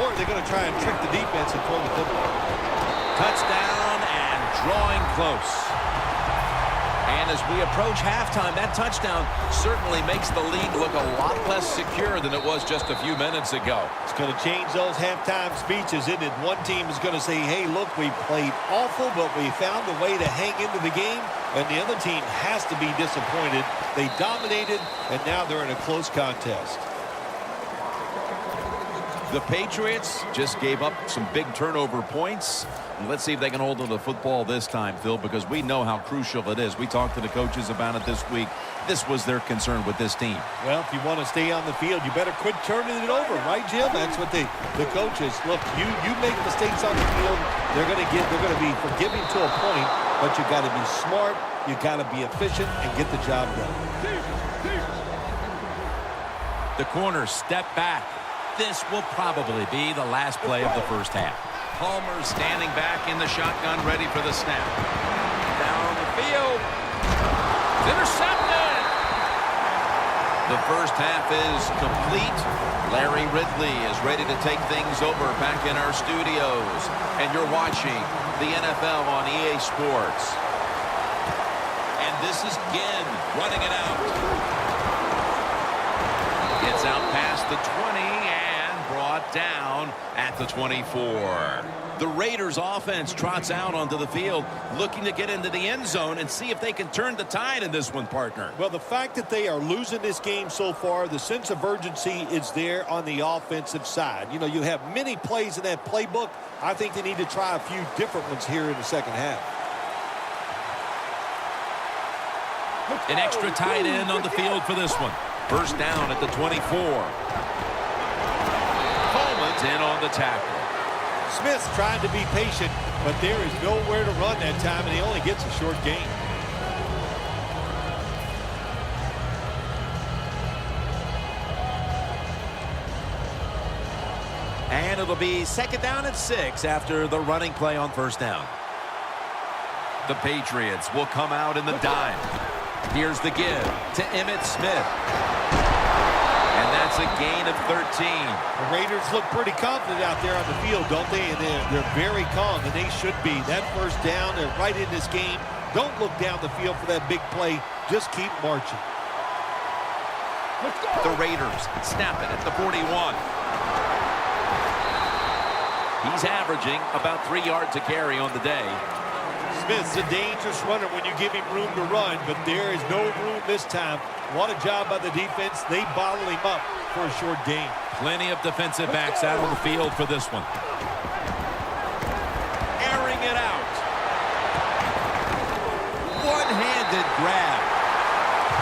or they're going to try and trick the defense and throw the football. Touchdown and drawing close. And as we approach halftime, that touchdown certainly makes the lead look a lot less secure than it was just a few minutes ago. It's going to change those halftime speeches, isn't it? One team is going to say, hey, look, we played awful, but we found a way to hang into the game. And the other team has to be disappointed. They dominated, and now they're in a close contest. The Patriots just gave up some big turnover points. Let's see if they can hold on to the football this time, Phil, because we know how crucial it is. We talked to the coaches about it this week. This was their concern with this team. Well, if you want to stay on the field, you better quit turning it over, right, Jim? That's what the coaches, look, you make mistakes on the field, they're going to be forgiving to a point, but you got to be smart, you got to be efficient and get the job done. The corners step back. This will probably be the last play of the first half. Palmer standing back in the shotgun, ready for the snap. Down the field. Intercepted! The first half is complete. Larry Ridley is ready to take things over back in our studios. And you're watching the NFL on EA Sports. And this is Ginn running it out. Gets out past the 20 and brought down at the 24. The Raiders offense trots out onto the field, looking to get into the end zone and see if they can turn the tide in this one, partner. Well, the fact that they are losing this game so far, the sense of urgency is there on the offensive side. You know, you have many plays in that playbook. I think they need to try a few different ones here in the second half. An extra tight end on the field for this one. First down at the 24. Coleman's in on the tackle. Smith's trying to be patient, but there is nowhere to run that time, and he only gets a short gain. And it'll be second down at 6 after the running play on first down. The Patriots will come out in the dime. Here's the give to Emmitt Smith. And that's a gain of 13. The Raiders look pretty confident out there on the field, don't they? And they're very calm, and they should be. That first down, they're right in this game. Don't look down the field for that big play. Just keep marching. The Raiders snap it at the 41. He's averaging about 3 yards a carry on the day. Smith's a dangerous runner when you give him room to run, but there is no room this time. What a job by the defense. They bottle him up for a short gain. Plenty of defensive backs out on the field for this one. Airing it out. One-handed grab.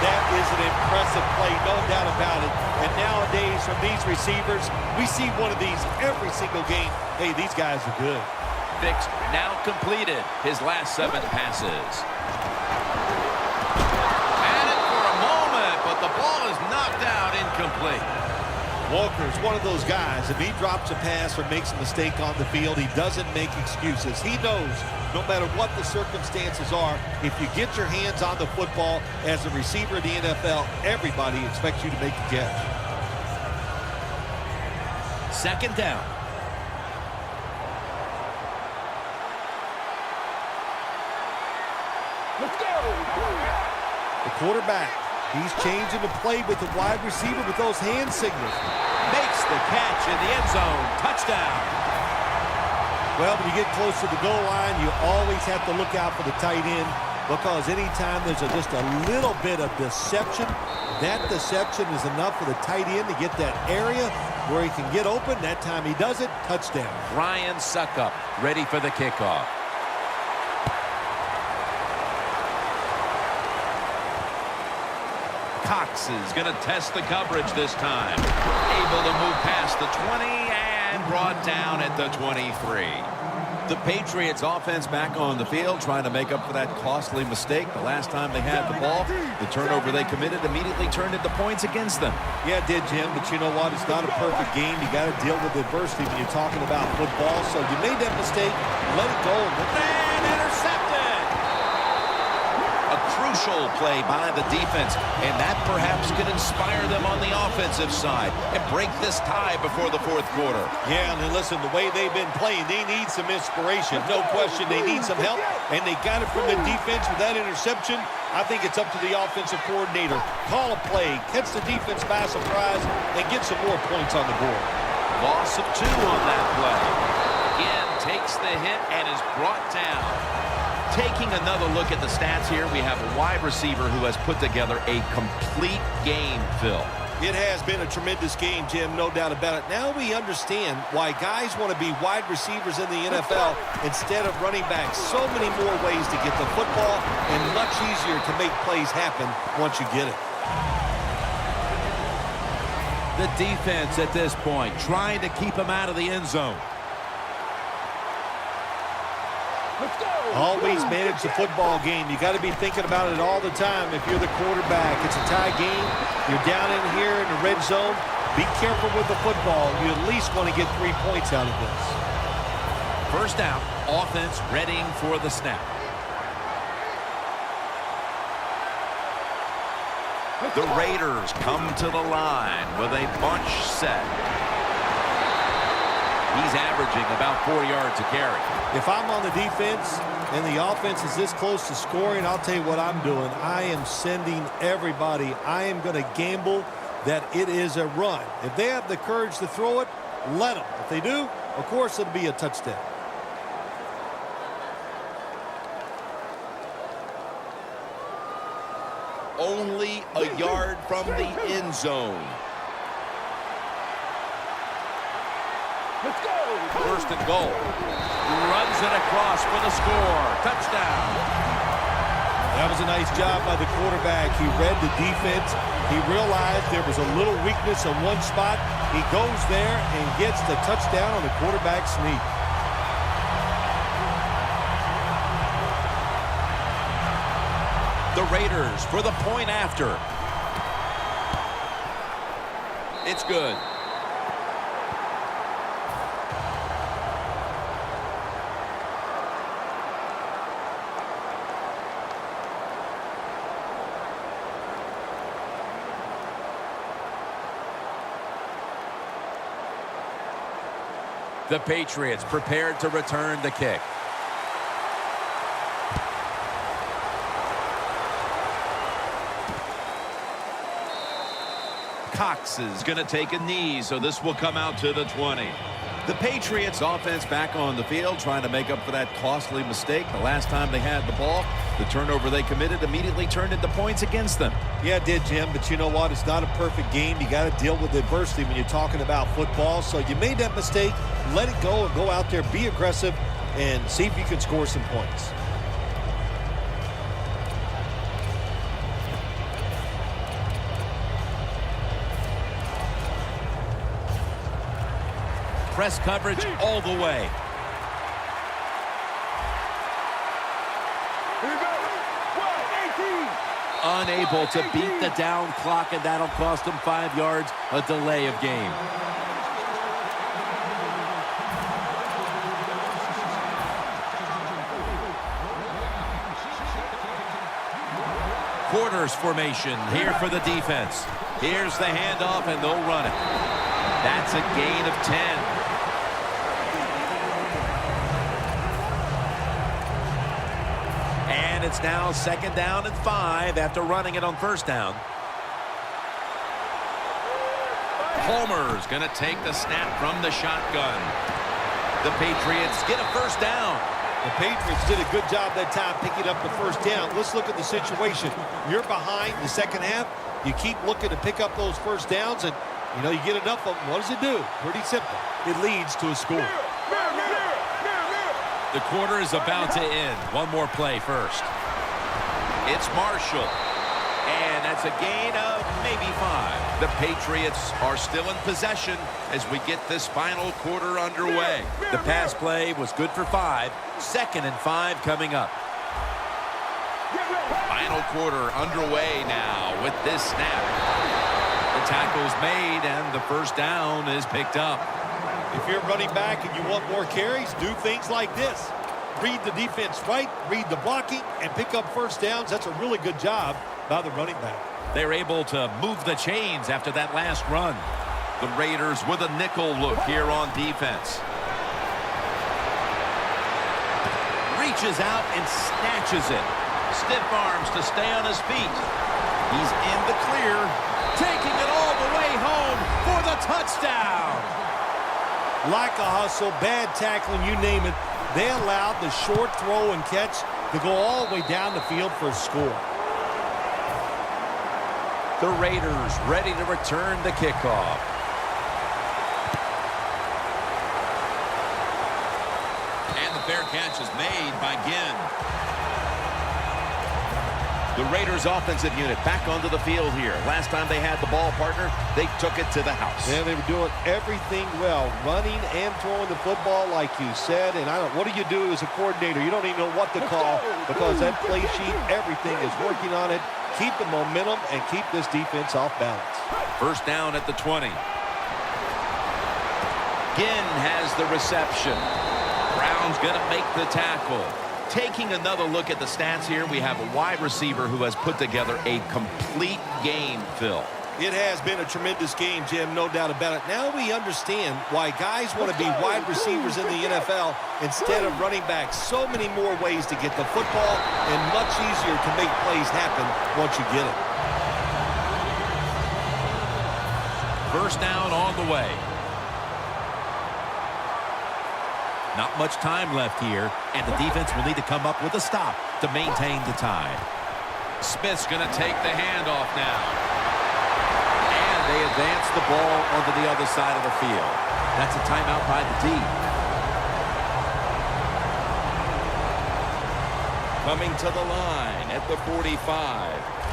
That is an impressive play, no doubt about it. And nowadays, from these receivers, we see one of these every single game. Hey, these guys are good. Fixed, now completed his last 7 passes. Had it for a moment, but the ball is knocked out, incomplete. Walker's one of those guys. If he drops a pass or makes a mistake on the field, he doesn't make excuses. He knows no matter what the circumstances are, if you get your hands on the football as a receiver in the NFL, everybody expects you to make the catch. Second down. Let's go. The quarterback, he's changing the play with the wide receiver with those hand signals. Makes the catch in the end zone. Touchdown. Well, when you get close to the goal line, you always have to look out for the tight end, because anytime there's just a little bit of deception, that deception is enough for the tight end to get that area where he can get open. That time he does it. Touchdown. Ryan Suckup ready for the kickoff. Cox is going to test the coverage this time. Able to move past the 20 and brought down at the 23. The Patriots offense back on the field trying to make up for that costly mistake the last time they had the ball. The turnover they committed immediately turned into points against them. Yeah, it did, Jim, but you know what? It's not a perfect game. You got to deal with adversity when you're talking about football. So you made that mistake, let it go. And intercepted. A crucial play by the defense, and that perhaps could inspire them on the offensive side and break this tie before the fourth quarter. Yeah, and then listen, the way they've been playing, they need some inspiration. No question, they need some help, and they got it from the defense with that interception. I think it's up to the offensive coordinator. Call a play, catch the defense by surprise, and get some more points on the board. Loss of 2 on that play. Again, takes the hit and is brought down. Taking another look at the stats here, we have a wide receiver who has put together a complete game, Phil. It has been a tremendous game, Jim, no doubt about it. Now we understand why guys want to be wide receivers in the NFL instead of running backs. So many more ways to get the football and much easier to make plays happen once you get it. The defense at this point trying to keep him out of the end zone. Always manage the football game. You got to be thinking about it all the time if you're the quarterback. It's a tie game. You're down in here in the red zone. Be careful with the football. You at least want to get 3 points out of this. First down, offense readying for the snap. The Raiders come to the line with a bunch set. He's averaging about 4 yards a carry. If I'm on the defense and the offense is this close to scoring, I'll tell you what I'm doing. I am sending everybody. I am going to gamble that it is a run. If they have the courage to throw it, let them. If they do, of course it'll be a touchdown. Only a yard from the end zone. Let's go. First and goal. Runs it across for the score. Touchdown. That was a nice job by the quarterback. He read the defense. He realized there was a little weakness in one spot. He goes there and gets the touchdown on the quarterback sneak. The Raiders for the point after. It's good. The Patriots prepared to return the kick. Cox is going to take a knee, so this will come out to the 20. The Patriots offense back on the field trying to make up for that costly mistake. The last time they had the ball, the turnover they committed immediately turned into points against them. Yeah, it did, Jim, but you know what? It's not a perfect game. You got to deal with adversity when you're talking about football. So you made that mistake, let it go, and go out there, be aggressive, and see if you can score some points. Press coverage all the way. Here we go. 1-18. Unable to beat the down clock, and that'll cost him 5 yards, a delay of game. Quarters formation here for the defense. Here's the handoff, and they'll run it. That's a gain of 10. And it's now 2nd down and 5 after running it on 1st down. Palmer's going to take the snap from the shotgun. The Patriots get a 1st down. The Patriots did a good job that time picking up the 1st down. Let's look at the situation. You're behind the second half. You keep looking to pick up those 1st downs, and you know, you get enough of them. What does it do? Pretty simple. It leads to a score. The quarter is about to end. One more play first. It's Marshall. And that's a gain of maybe 5. The Patriots are still in possession as we get this final quarter underway. The pass play was good for 5. 2nd and 5 coming up. Final quarter underway now with this snap. The tackle's made and the 1st down is picked up. If you're running back and you want more carries, do things like this. read the defense right, read the blocking, and pick up first downs. That's a really good job by the running back. They're able to move the chains after that last run. The Raiders with a nickel look here on defense. Reaches out and snatches it. Stiff arms to stay on his feet. He's in the clear, taking it all the way home for the touchdown. Like a hustle, bad tackling, you name it. They allowed the short throw and catch to go all the way down the field for a score. The Raiders ready to return the kickoff. And the fair catch is made by Ginn. The Raiders offensive unit back onto the field here. Last time they had the ball, partner, they took it to the house. Yeah, they were doing everything well, running and throwing the football like you said. And what do you do as a coordinator? You don't even know what to call because that play sheet, everything is working on it. Keep the momentum and keep this defense off balance. First down at the 20. Ginn has the reception. Brown's going to make the tackle. Taking another look at the stats here, we have a wide receiver who has put together a complete game, Phil. It has been a tremendous game, Jim, no doubt about it. Now we understand why guys want to be wide receivers in the NFL instead of running backs. So many more ways to get the football and much easier to make plays happen once you get it. First down on the way. Not much time left here, and the defense will need to come up with a stop to maintain the tie. Smith's going to take the handoff now. And they advance the ball onto the other side of the field. That's a timeout by the D. Coming to the line at the 45.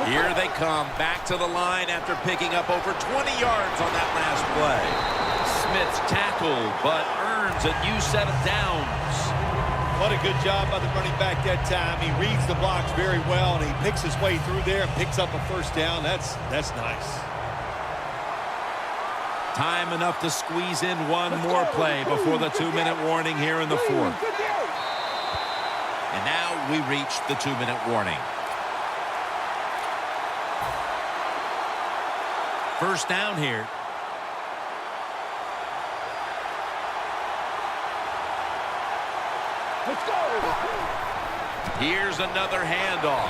Here they come back to the line after picking up over 20 yards on that last play. Smith's tackled, but earns a new set of downs. What a good job by the running back that time. He reads the blocks very well, and he picks his way through there and picks up a first down. That's nice. Time enough to squeeze in one more play before the 2-minute warning here in the fourth. And now we reach the 2-minute warning. First down here. Let's go. Here's another handoff.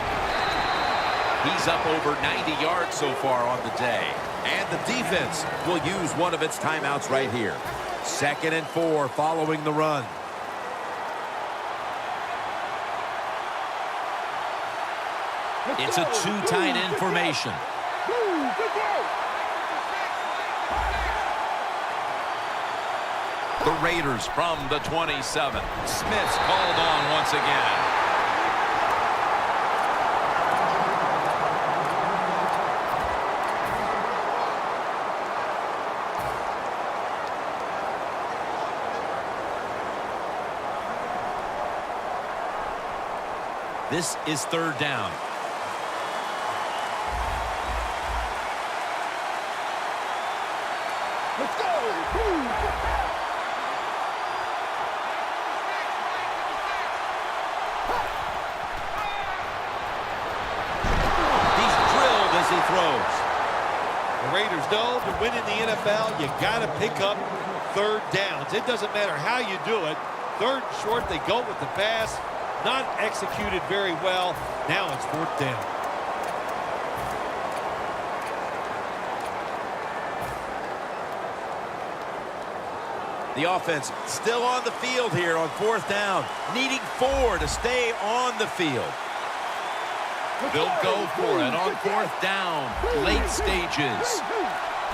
He's up over 90 yards so far on the day. And the defense will use one of its timeouts right here. 2nd and 4 following the run. It's a too tight end formation. The Raiders from the 27. Smith's called on once again. This is 3rd down. Let's go. He throws. The Raiders know to win in the NFL, you got to pick up 3rd downs. It doesn't matter how you do it. 3rd and short, they go with the pass. Not executed very well. Now it's 4th down. The offense still on the field here on 4th down. Needing 4 to stay on the field. They'll go for it on 4th down. Late stages.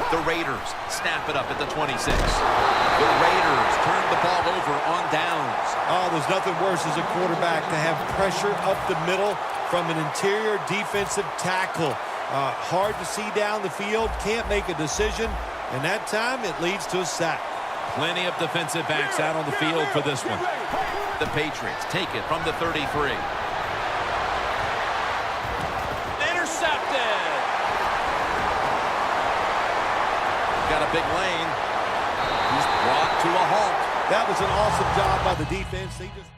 The Raiders snap it up at the 26. The Raiders turn the ball over on downs. Oh, there's nothing worse as a quarterback to have pressure up the middle from an interior defensive tackle. Hard to see down the field, can't make a decision, and that time it leads to a sack. Plenty of defensive backs out on the field for this one. The Patriots take it from the 33. Got a big lane. to a halt. That was an awesome job by the defense. They just